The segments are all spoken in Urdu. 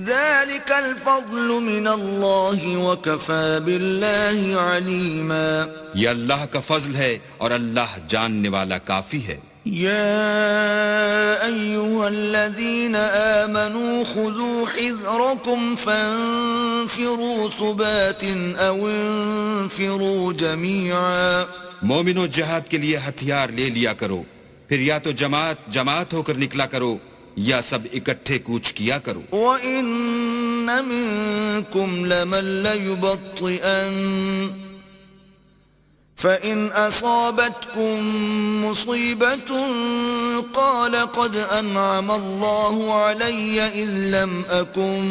ذلك الفضل من الله وكفى بالله عليما. یہ اللہ کا فضل ہے اور اللہ جاننے والا کافی ہے. يا أيها الذين آمنوا خذوا حذركم فانفروا ثبات أو انفروا جميعا. مومنوں جہاد کے لیے ہتھیار لے لیا کرو، پھر یا تو جماعت جماعت ہو کر نکلا کرو یا سب اکٹھے کوچ کیا کرو. وَإِنَّ مِنكُمْ لَمَن لَيُبَطِّئَنَّ فَإِنْ أَصَابَتْكُمْ مُصِيبَةٌ قَالَ قَدْ أَنْعَمَ اللَّهُ عَلَيَّ إِذْ لَمْ أَكُنْ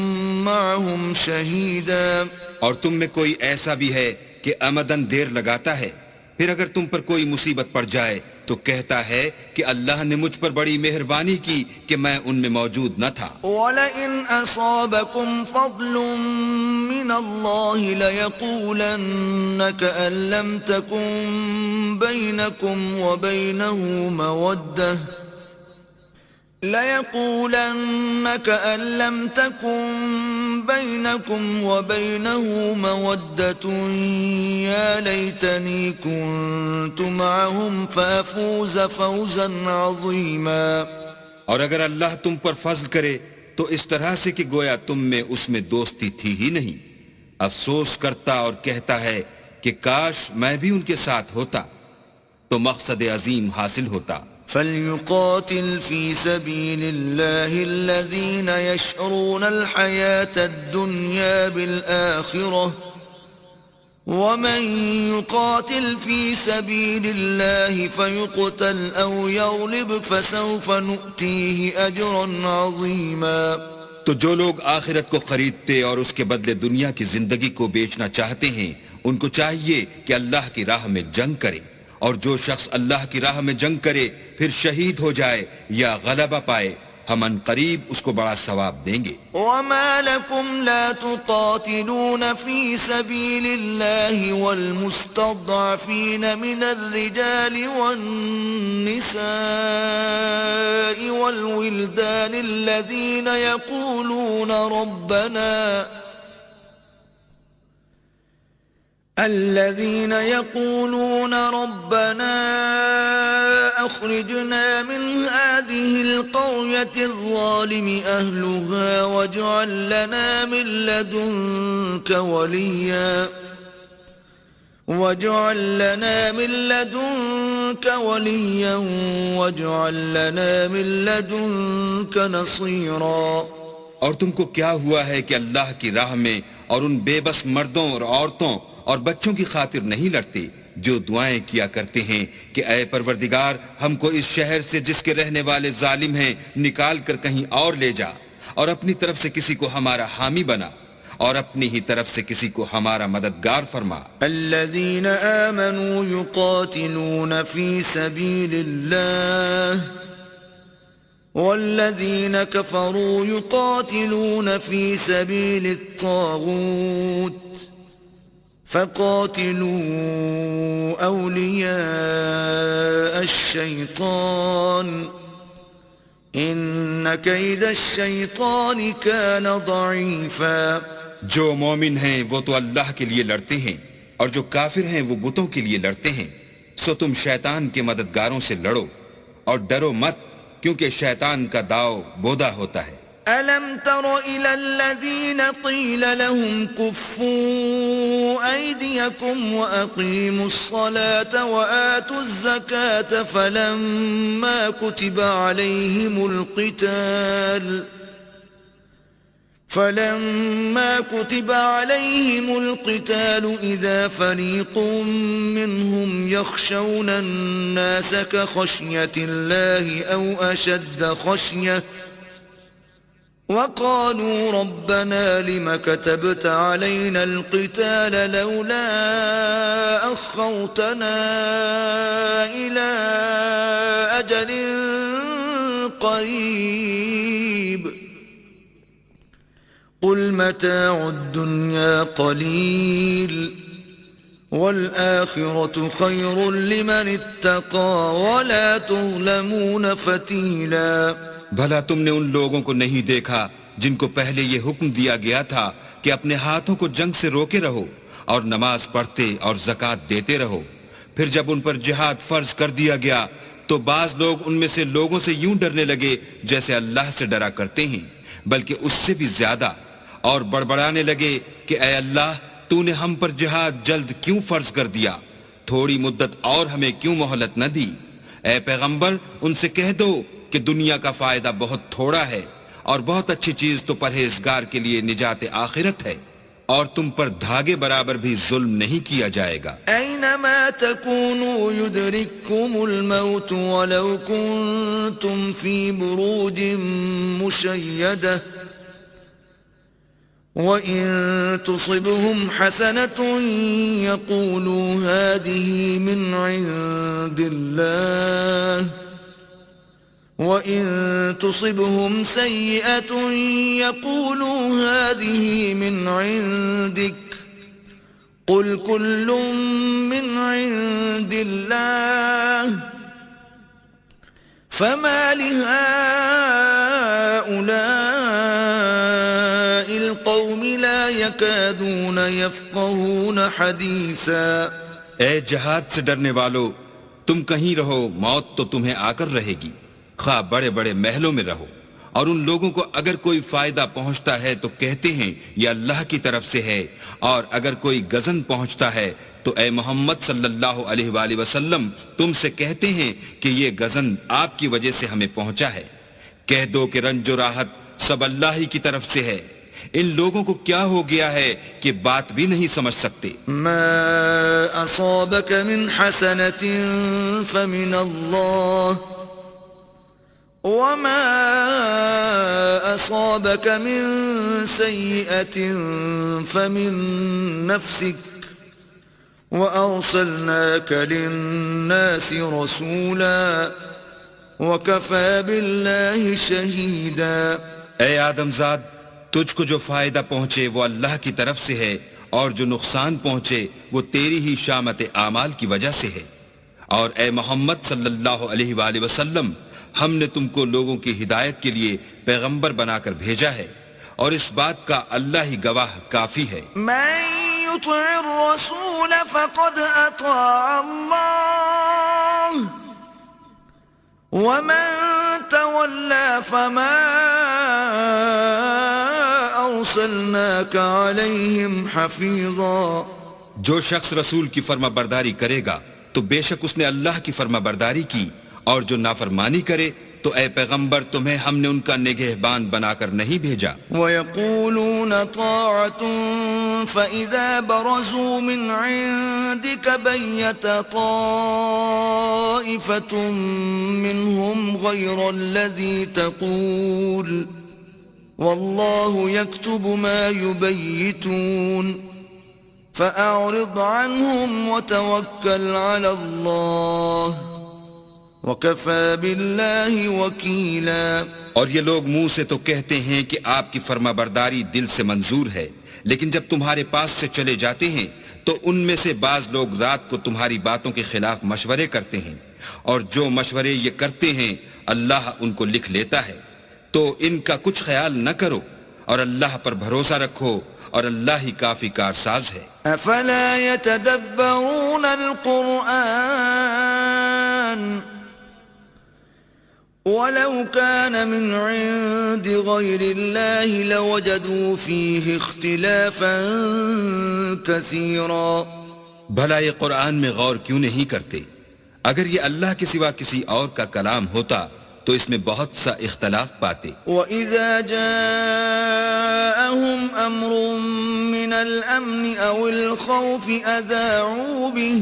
مَعَهُمْ شَهِيدًا. اور تم میں کوئی ایسا بھی ہے کہ عمدن دیر لگاتا ہے، پھر اگر تم پر کوئی مصیبت پڑ جائے تو کہتا ہے کہ اللہ نے مجھ پر بڑی مہربانی کی کہ میں ان میں موجود نہ تھا. وَلَئِنْ أَصَابَكُمْ فَضْلٌ مِّنَ اللَّهِ لَيَقُولَنَّ كَأَن لَّمْ تَكُن بَيْنَكُمْ وَبَيْنَهُ مَوَدَّةٌ يَا لَيْتَنِي كُنتُ مَعَهُمْ فَأَفُوزَ فَوْزًا عَظِيمًا. اور اگر اللہ تم پر فضل کرے تو اس طرح سے کہ گویا تم میں اس میں دوستی تھی ہی نہیں، افسوس کرتا اور کہتا ہے کہ کاش میں بھی ان کے ساتھ ہوتا تو مقصد عظیم حاصل ہوتا. فَلْيُقَاتِلْ فِي سَبِيلِ اللَّهِ الَّذِينَ يَشْرُونَ الْحَيَاةَ الدُّنْيَا بِالْآخِرَةِ وَمَنْ يُقَاتِلْ فِي سَبِيلِ اللَّهِ فَيُقْتَلْ أَوْ يَغْلِبْ فَسَوْفَ نُؤْتِيهِ أَجْرًا عَظِيمًا. تو جو لوگ آخرت کو خریدتے اور اس کے بدلے دنیا کی زندگی کو بیچنا چاہتے ہیں، ان کو چاہیے کہ اللہ کی راہ میں جنگ کریں، اور جو شخص اللہ کی راہ میں جنگ کرے پھر شہید ہو جائے یا غلبہ پائے، ہم ان قریب اس کو بڑا ثواب دیں گے. وَمَا لَكُمْ لَا تُقَاتِلُونَ فِي سَبِيلِ اللَّهِ وَالْمُسْتَضْعَفِينَ مِنَ الرِّجَالِ وَالنِّسَاءِ وَالْوِلْدَانِ الَّذِينَ يقولون ربنا أخرجنا من هذه القرية الظالم أهلها واجعل لنا من لدنك وليا واجعل لنا من لدنك نصيرا. اور تم کو کیا ہوا ہے کہ اللہ کی راہ میں اور ان بے بس مردوں اور عورتوں اور بچوں کی خاطر نہیں لڑتے جو دعائیں کیا کرتے ہیں کہ اے پروردگار ہم کو اس شہر سے جس کے رہنے والے ظالم ہیں نکال کر کہیں اور لے جا، اور اپنی طرف سے کسی کو ہمارا حامی بنا اور اپنی ہی طرف سے کسی کو ہمارا مددگار فرما. الذين آمنوا يقاتلون في سبيل الله والذين كفروا يقاتلون في سبيل الطاغوت فقاتلوا أولياء الشيطان إن كيد الشيطان كان ضعيفا. جو مومن ہیں وہ تو اللہ کے لیے لڑتے ہیں اور جو کافر ہیں وہ بتوں کے لیے لڑتے ہیں، سو تم شیطان کے مددگاروں سے لڑو اور ڈرو مت، کیونکہ شیطان کا داؤ بودا ہوتا ہے. أَلَمْ تَرَ إِلَى الَّذِينَ قِيلَ لَهُمْ كُفُّوا أَيْدِيَكُمْ وَأَقِيمُوا الصَّلَاةَ وَآتُوا الزَّكَاةَ فَلَمَّا كُتِبَ عَلَيْهِمُ الْقِتَالُ إِذَا فَرِيقٌ مِّنْهُمْ يَخْشَوْنَ النَّاسَ كَخَشْيَةِ اللَّهِ أَوْ أَشَدَّ خَشْيَةً وَقَالُوا رَبَّنَا لِمَ كَتَبْتَ عَلَيْنَا الْقِتَالَ لَوْلَا أَخَّرْتَنَا إِلَى أَجَلٍ قَرِيبٍ قُلْ مَتَاعُ الدُّنْيَا قَلِيلٌ وَالْآخِرَةُ خَيْرٌ لِمَنِ اتَّقَى وَلَا تُظْلَمُونَ فَتِيلًا. بھلا تم نے ان لوگوں کو نہیں دیکھا جن کو پہلے یہ حکم دیا گیا تھا کہ اپنے ہاتھوں کو جنگ سے روکے رہو اور نماز پڑھتے اور زکوٰۃ دیتے رہو، پھر جب ان پر جہاد فرض کر دیا گیا تو بعض لوگ ان میں سے لوگوں سے یوں ڈرنے لگے جیسے اللہ سے ڈرا کرتے ہیں، بلکہ اس سے بھی زیادہ، اور بڑبڑانے لگے کہ اے اللہ، تو نے ہم پر جہاد جلد کیوں فرض کر دیا، تھوڑی مدت اور ہمیں کیوں مہلت نہ دی؟ اے پیغمبر، ان سے کہہ دو کہ دنیا کا فائدہ بہت تھوڑا ہے اور بہت اچھی چیز تو پرہیزگار کے لیے نجات آخرت ہے، اور تم پر دھاگے برابر بھی ظلم نہیں کیا جائے گا۔ أينما تكونوا يدرككم الموت ولو كنتم في بروج مشيدة وإن تصبهم حسنة يقولوا هذه من عند الله وَإِن تُصِبْهُمْ سَيِّئَةٌ يَقُولُوا هَذِهِ مِنْ عِنْدِكَ قُلْ كُلٌّ مِّنْ عِنْدِ اللَّهِ فَمَا لِهَٰؤُلَاءِ الْقَوْمِ لَا يَكَادُونَ يَفْقَهُونَ حَدِيثًا۔ اے جہاد سے ڈرنے والو، تم کہیں رہو، موت تو تمہیں آ کر رہے گی، خواہ بڑے بڑے محلوں میں رہو، اور ان لوگوں کو اگر کوئی فائدہ پہنچتا ہے تو کہتے ہیں یہ اللہ کی طرف سے ہے، اور اگر کوئی غضن پہنچتا ہے تو اے محمد صلی اللہ علیہ وآلہ وسلم تم سے کہتے ہیں کہ یہ غضن آپ کی وجہ سے ہمیں پہنچا ہے۔ کہہ دو کہ رنج و راحت سب اللہ ہی کی طرف سے ہے، ان لوگوں کو کیا ہو گیا ہے کہ بات بھی نہیں سمجھ سکتے۔ ما أصابك من حسنة فمن الله وما أصابك من سيئة فمن نفسك وأرسلناك للناس رسولا وكفى بالله شهيدا۔ اے آدم زاد، تجھ کو جو فائدہ پہنچے وہ اللہ کی طرف سے ہے، اور جو نقصان پہنچے وہ تیری ہی شامت اعمال کی وجہ سے ہے، اور اے محمد صلی اللہ علیہ وآلہ وسلم، ہم نے تم کو لوگوں کی ہدایت کے لیے پیغمبر بنا کر بھیجا ہے، اور اس بات کا اللہ ہی گواہ کافی ہے۔ من يطع الرسول فقد اطاع الله ومن تولى فما ارسلناك عليهم حفيظا۔ جو شخص رسول کی فرما برداری کرے گا تو بے شک اس نے اللہ کی فرما برداری کی، اور جو نافرمانی کرے تو اے پیغمبر تمہیں ہم نے ان کا نگہبان بنا کر نہیں بھیجا۔ وَيَقُولُونَ طَاعَةٌ فَإِذَا بَرَزُوا مِنْ عِنْدِكَ بَيَّتَ طَائِفَةٌ مِّنْهُمْ غَيْرَ الَّذِي تَقُولُ وَاللَّهُ يَكْتُبُ مَا يُبَيِّتُونَ فَأَعْرِضْ عَنْهُمْ وَتَوَكَّلْ عَلَى اللَّهِ وَكَفَى بِاللَّهِ وَكِيلًا۔ اور یہ لوگ منہ سے تو کہتے ہیں کہ آپ کی فرما برداری دل سے منظور ہے، لیکن جب تمہارے پاس سے چلے جاتے ہیں تو ان میں سے بعض لوگ رات کو تمہاری باتوں کے خلاف مشورے کرتے ہیں، اور جو مشورے یہ کرتے ہیں اللہ ان کو لکھ لیتا ہے، تو ان کا کچھ خیال نہ کرو اور اللہ پر بھروسہ رکھو، اور اللہ ہی کافی کارساز ہے۔ افلا يتدبرون القرآن ولو كان من عند غير الله لوجدوا فيه اختلافا كثيرا۔ بھلا یہ قرآن میں غور کیوں نہیں کرتے؟ اگر یہ اللہ کے سوا کسی اور کا کلام ہوتا تو اس میں بہت سا اختلاف پاتے۔ وَإِذَا جَاءَهُمْ أَمْرٌ مِّنَ الْأَمْنِ أَوِ الْخَوْفِ أَذَاعُوا بِهِ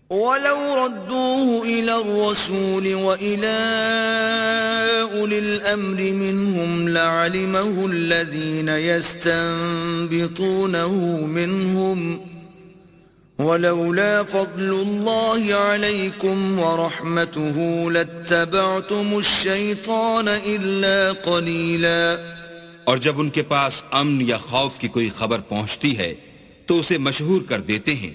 وَلَوْ رَدُّوهُ إِلَى الرَّسُولِ وَإِلَى أُولِي الْأَمْرِ مِنْهُمْ لَعَلِمَهُ الَّذِينَ يَسْتَنبِطُونَهُ مِنْهُمْ وَلَوْلَا فَضْلُ اللَّهِ عَلَيْكُمْ وَرَحْمَتُهُ لَاتَّبَعْتُمُ الشَّيْطَانَ إِلَّا قَلِيلًا۔ اور جب ان کے پاس امن یا خوف کی کوئی خبر پہنچتی ہے تو اسے مشہور کر دیتے ہیں،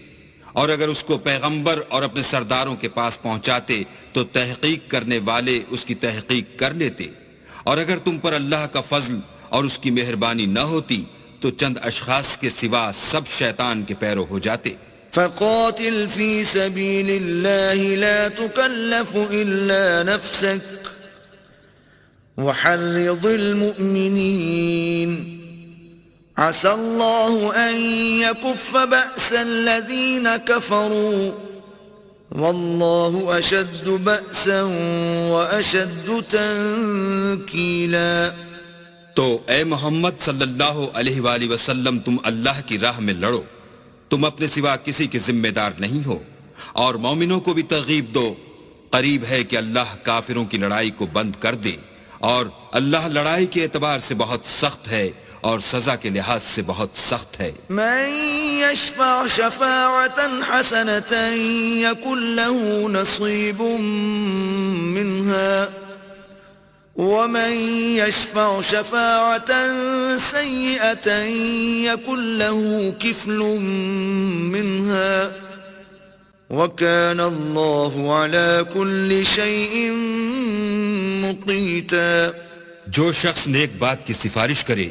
اور اگر اس کو پیغمبر اور اپنے سرداروں کے پاس پہنچاتے تو تحقیق کرنے والے اس کی تحقیق کر لیتے، اور اگر تم پر اللہ کا فضل اور اس کی مہربانی نہ ہوتی تو چند اشخاص کے سوا سب شیطان کے پیرو ہو جاتے. فقاتل في سبيل الله لا تكلف إلا نفسك وحرض المؤمنين عسى الله أن يكف بأس الذين كفروا والله أشد بأسا وأشد تنكيلا. تو اے محمد صلی اللہ علیہ وآلہ وسلم تم اللہ کی راہ میں لڑو، تم اپنے سوا کسی کے ذمہ دار نہیں ہو، اور مومنوں کو بھی ترغیب دو. قریب ہے کہ اللہ کافروں کی لڑائی کو بند کر دے، اور اللہ لڑائی کے اعتبار سے بہت سخت ہے اور سزا کے لحاظ سے بہت سخت ہے. من يشفع شفاعة حسنة يكن له نصيب منها ومن يشفع شفاعة سيئة يكن له كفل منها وكان الله على كل شيء مقيتا. جو شخص نیک بات کی سفارش کرے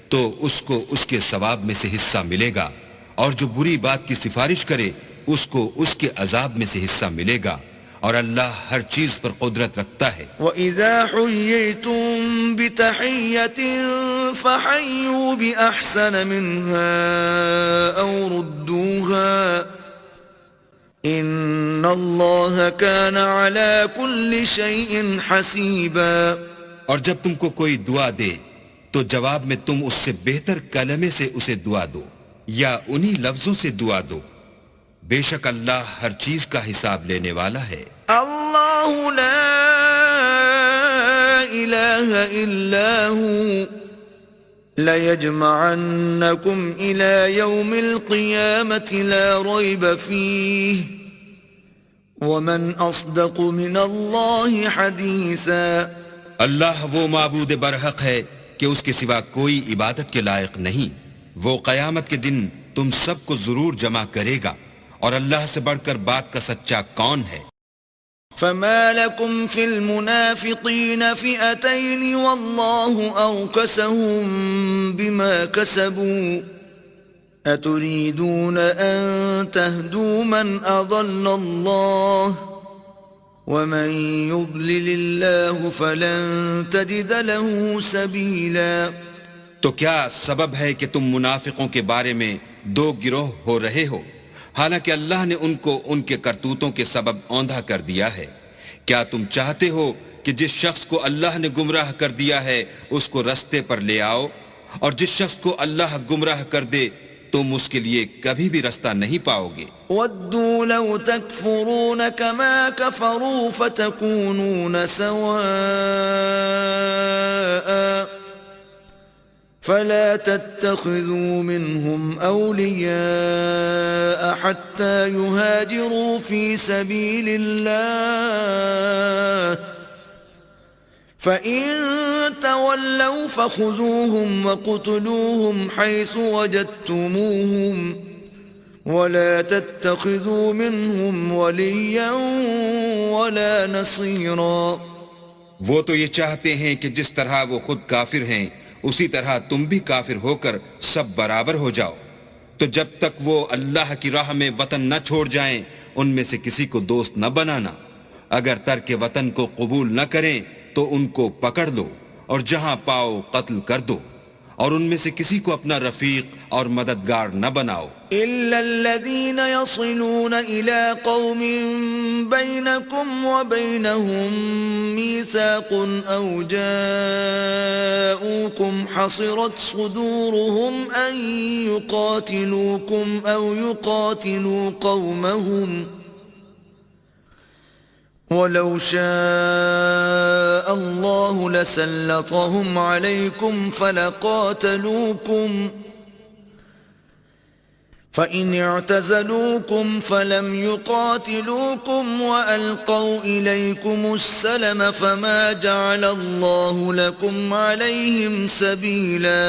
تو اس کو اس کے ثواب میں سے حصہ ملے گا، اور جو بری بات کی سفارش کرے اس کو اس کے عذاب میں سے حصہ ملے گا، اور اللہ ہر چیز پر قدرت رکھتا ہے. وَإِذَا حُيِّيتُم بِتَحِيَّةٍ فَحَيُّوا بِأَحْسَنَ مِنْهَا أَوْ رُدُّوهَا إِنَّ اللَّهَ كَانَ عَلَى كُلِّ شَيْءٍ حَسِيبًا. اور جب تم کو کوئی دعا دے تو جواب میں تم اس سے بہتر کلمے سے اسے دعا دو یا انہی لفظوں سے دعا دو، بے شک اللہ ہر چیز کا حساب لینے والا ہے. اللہ لا الہ الا هو لَيَجْمَعَنَّكُمْ إِلَى يَوْمِ الْقِيَامَةِ لَا رَيْبَ فِيهِ وَمَنْ أَصْدَقُ مِنَ اللَّهِ حَدِيثًا. اللہ وہ معبود برحق ہے کہ اس کے سوا کوئی عبادت کے لائق نہیں. وہ قیامت کے دن تم سب کو ضرور جمع کرے گا، اور اللہ سے بڑھ کر بات کا سچا کون ہے؟ فما لكم في المنافقين فئتين والله أركسهم بما كسبوا أتريدون أن تهدوا من أضل الله ومن يضلل الله فلن تجد له سبيلا. تو کیا سبب ہے کہ تم منافقوں کے بارے میں دو گروہ ہو رہے ہو، حالانکہ اللہ نے ان کو ان کے کرتوتوں کے سبب اوندھا کر دیا ہے؟ کیا تم چاہتے ہو کہ جس شخص کو اللہ نے گمراہ کر دیا ہے اس کو رستے پر لے آؤ، اور جس شخص کو اللہ گمراہ کر دے تم اس کے لیے کبھی بھی رستہ نہیں پاؤ گے. وَدُّوا لَوْ تَكْفُرُونَ كَمَا كَفَرُوا فَتَكُونُونَ سَوَاءً فَلَا تَتَّخِذُوا مِنْهُمْ أَوْلِيَاءَ حَتَّى يُهَاجِرُوا فِي سَبِيلِ اللَّهِ فَإِن تَوَلَّوْا فَخُذُوهُمْ وَاقْتُلُوهُمْ حَيْثُ وَجَدتُّمُوهُمْ وَلَا تَتَّخِذُوا مِنْهُمْ وَلِيًّا وَلَا نَصِيرًا. وہ تو یہ چاہتے ہیں کہ جس طرح وہ خود کافر ہیں اسی طرح تم بھی کافر ہو کر سب برابر ہو جاؤ. تو جب تک وہ اللہ کی راہ میں وطن نہ چھوڑ جائیں ان میں سے کسی کو دوست نہ بنانا. اگر ترک وطن کو قبول نہ کریں تو ان کو پکڑ لو اور جہاں پاؤ قتل کر دو، اور ان میں سے کسی کو اپنا رفیق اور مددگار نہ بناؤ. إِلَّا الَّذِينَ يَصِلُونَ إِلَىٰ قَوْمٍ بَيْنَكُمْ وَبَيْنَهُمْ مِيثَاقٌ أَوْ جَاءُوكُمْ حَصِرَتْ صُدُورُهُمْ أَن يُقَاتِلُوكُمْ أَوْ يُقَاتِلُوا قَوْمَهُمْ وَلَوْ شَاءَ اللَّهُ لَسَلَّطَهُمْ عَلَيْكُمْ فَلَقَاتَلُوكُمْ فَإِنِ اعْتَزَلُوكُمْ فَلَمْ يُقَاتِلُوكُمْ وَأَلْقَوْا إِلَيْكُمُ السَّلَمَ فَمَا جَعَلَ اللَّهُ لَكُمْ عَلَيْهِمْ سَبِيلًا.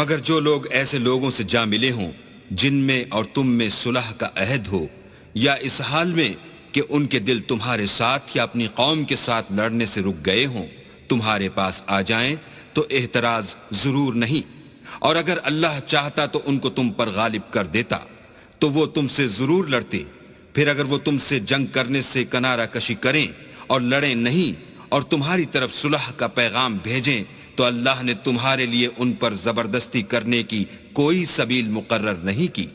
مگر جو لوگ ایسے لوگوں سے جا ملے ہوں جن میں اور تم میں صلح کا عہد ہو، یا اس حال میں کہ ان کے دل تمہارے ساتھ یا اپنی قوم کے ساتھ لڑنے سے رک گئے ہوں، تمہارے پاس آ جائیں تو احتراز ضرور نہیں، اور اگر اللہ چاہتا تو ان کو تم پر غالب کر دیتا تو وہ تم سے ضرور لڑتے۔ پھر اگر وہ تم سے جنگ کرنے سے کنارہ کشی کریں اور لڑیں نہیں اور تمہاری طرف صلح کا پیغام بھیجیں تو اللہ نے تمہارے لیے ان پر زبردستی کرنے کی کوئی سبیل مقرر نہیں کی۔